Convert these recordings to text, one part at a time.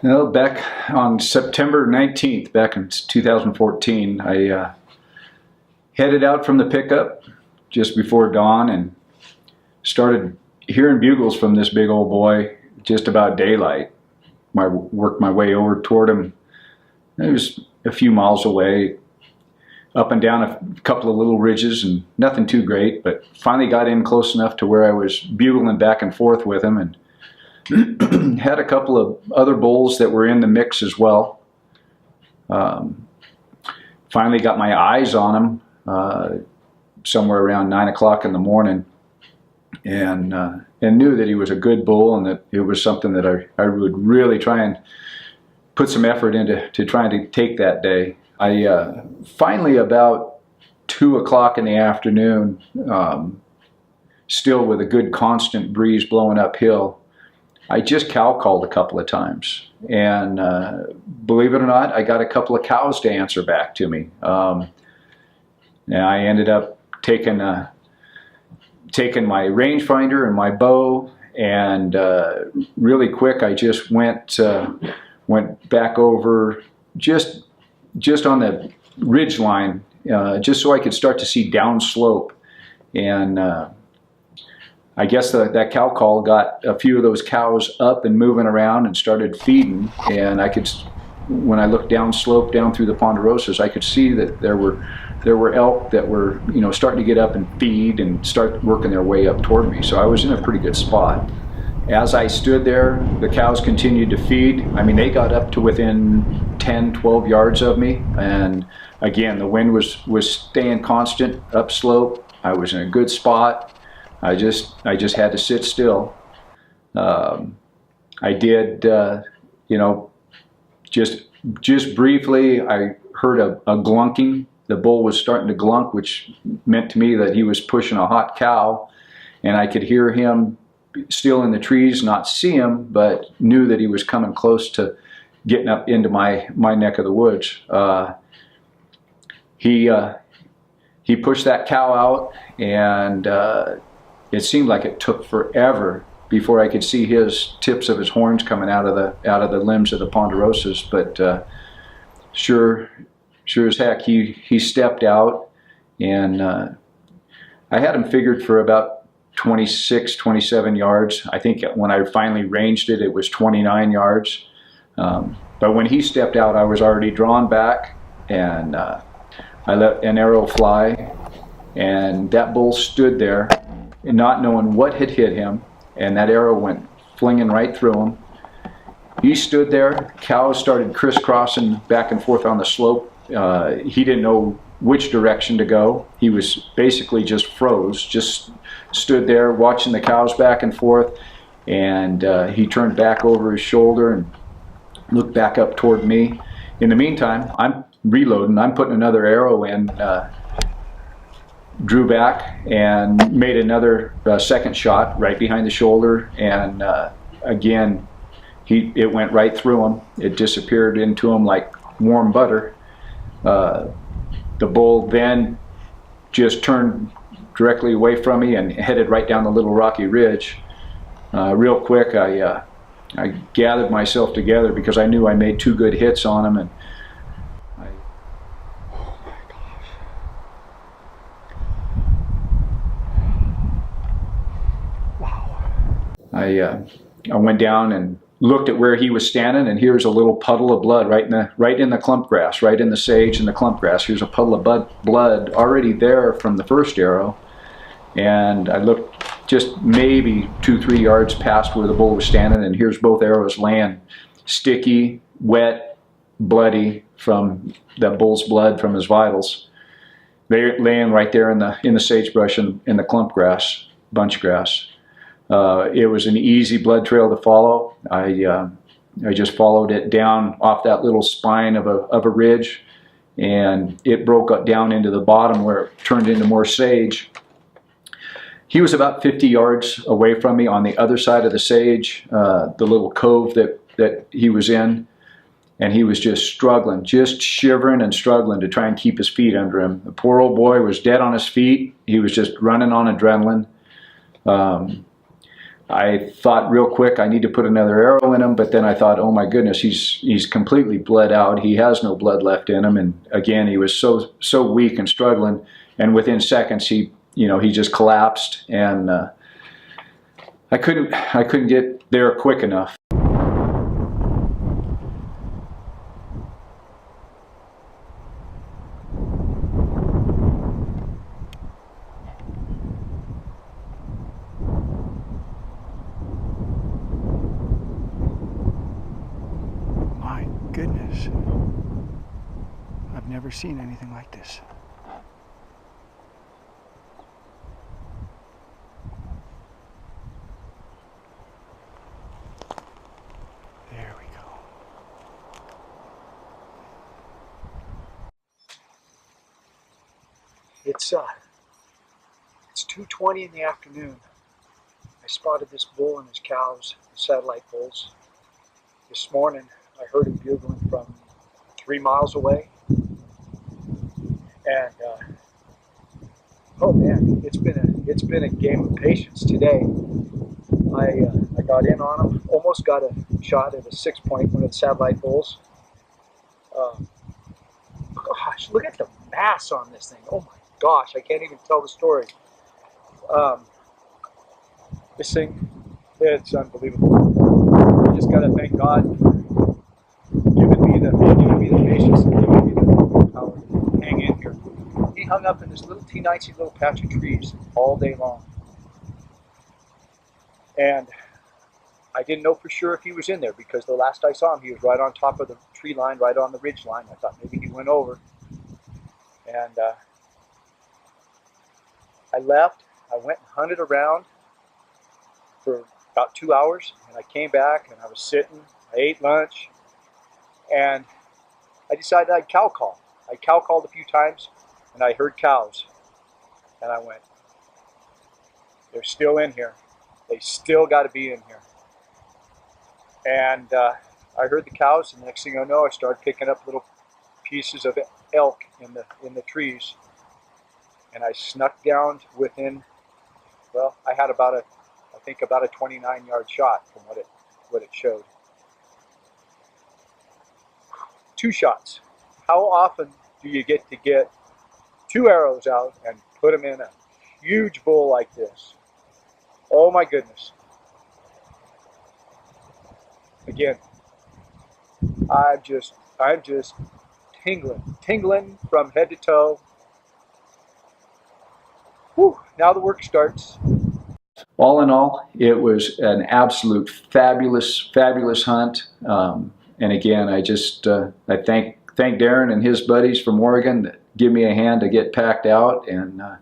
Well, back on September 19th, back in 2014, I headed out from the pickup just before dawn and started hearing bugles from this big old boy just about daylight. I worked my way over toward him. It was a few miles away, up and down a couple of little ridges and nothing too great, but finally got in close enough to where I was bugling back and forth with him, and had a couple of other bulls that were in the mix as well. Finally got my eyes on him somewhere around 9 o'clock in the morning, and knew that he was a good bull and that it was something that I would really try and put some effort into trying to take that day. I finally, about 2 o'clock in the afternoon, still with a good constant breeze blowing uphill, I just cow called a couple of times, and believe it or not, I got a couple of cows to answer back to me. And I ended up taking my rangefinder and my bow, and really quick I just went back over just on the ridge line, just so I could start to see downslope. And I guess that cow call got a few of those cows up and moving around and started feeding, and I could, when I looked downslope down through the ponderosas, I could see that there were elk that were, starting to get up and feed and start working their way up toward me. So I was in a pretty good spot. As I stood there, the cows continued to feed. I mean, they got up to within 10, 12 yards of me, and again, the wind was staying constant upslope. I was in a good spot. I just had to sit still. I did, just briefly, I heard a glunking. The bull was starting to glunk, which meant to me that he was pushing a hot cow, and I could hear him still in the trees, not see him, but knew that he was coming close to getting up into my neck of the woods. He pushed that cow out, and it seemed like it took forever before I could see his tips of his horns coming out of the limbs of the ponderosas. But sure as heck, he stepped out, and I had him figured for about 26, 27 yards. I think when I finally ranged it, it was 29 yards. But when he stepped out, I was already drawn back, and I let an arrow fly, and that bull stood there, not knowing what had hit him, and that arrow went flinging right through him. He stood there. Cows started crisscrossing back and forth on the slope. He didn't know which direction to go. He was basically just froze, just stood there watching the cows back and forth, and he turned back over his shoulder and looked back up toward me. In the meantime, I'm reloading. I'm putting another arrow in, drew back and made another second shot right behind the shoulder, and again, it went right through him. It disappeared into him like warm butter. The bull then just turned directly away from me and headed right down the little rocky ridge. Real quick, I gathered myself together because I knew I made 2 good hits on him, and I went down and looked at where he was standing, and here's a little puddle of blood right in the clump grass, right in the sage and the clump grass. Here's a puddle of blood already there from the first arrow, and I looked just maybe 2-3 yards past where the bull was standing, and here's both arrows laying sticky, wet, bloody from that bull's blood from his vitals. They're laying right there in the sagebrush and in the clump grass, bunch grass. It was an easy blood trail to follow. I just followed it down off that little spine of a ridge, and it broke down into the bottom where it turned into more sage. He was about 50 yards away from me on the other side of the sage, the little cove that he was in, and he was just struggling, just shivering and struggling to try and keep his feet under him. The poor old boy was dead on his feet. He was just running on adrenaline. I thought real quick I need to put another arrow in him, but then I thought, oh my goodness, he's completely bled out. He has no blood left in him, and again he was so weak and struggling, and within seconds he just collapsed, and I couldn't get there quick enough. Goodness, I've never seen anything like this. There we go. It's 2:20 in the afternoon. I spotted this bull and his cows, the satellite bulls. This morning I heard him bugling from 3 miles away, and oh man, it's been a game of patience today. I got in on him, almost got a shot at a 6-point, one of the satellite bulls. Gosh, look at the mass on this thing! Oh my gosh, I can't even tell the story. This thing, it's unbelievable. I just gotta thank God for giving me the patience and giving me the power to hang in here. He hung up in this little teeny little patch of trees all day long. And I didn't know for sure if he was in there, because the last I saw him, he was right on top of the tree line, right on the ridge line. I thought maybe he went over. And I left. I went and hunted around for about 2 hours, and I came back and I was sitting. I ate lunch, and I decided I'd cow call. I cow called a few times, and I heard cows, and I went, they're still in here. They still got to be in here. And I heard the cows, and the next thing I know, I started picking up little pieces of elk in the trees, and I snuck down to within, well, I had about a 29-yard shot from what it showed. 2 shots. How often do you get to get 2 arrows out and put them in a huge bull like this? Oh my goodness. Again, I'm just tingling from head to toe. Whew, now the work starts. All in all, it was an absolute fabulous hunt. And again, I thank Darren and his buddies from Oregon that give me a hand to get packed out, and I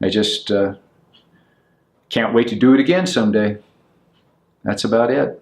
just can't wait to do it again someday. That's about it.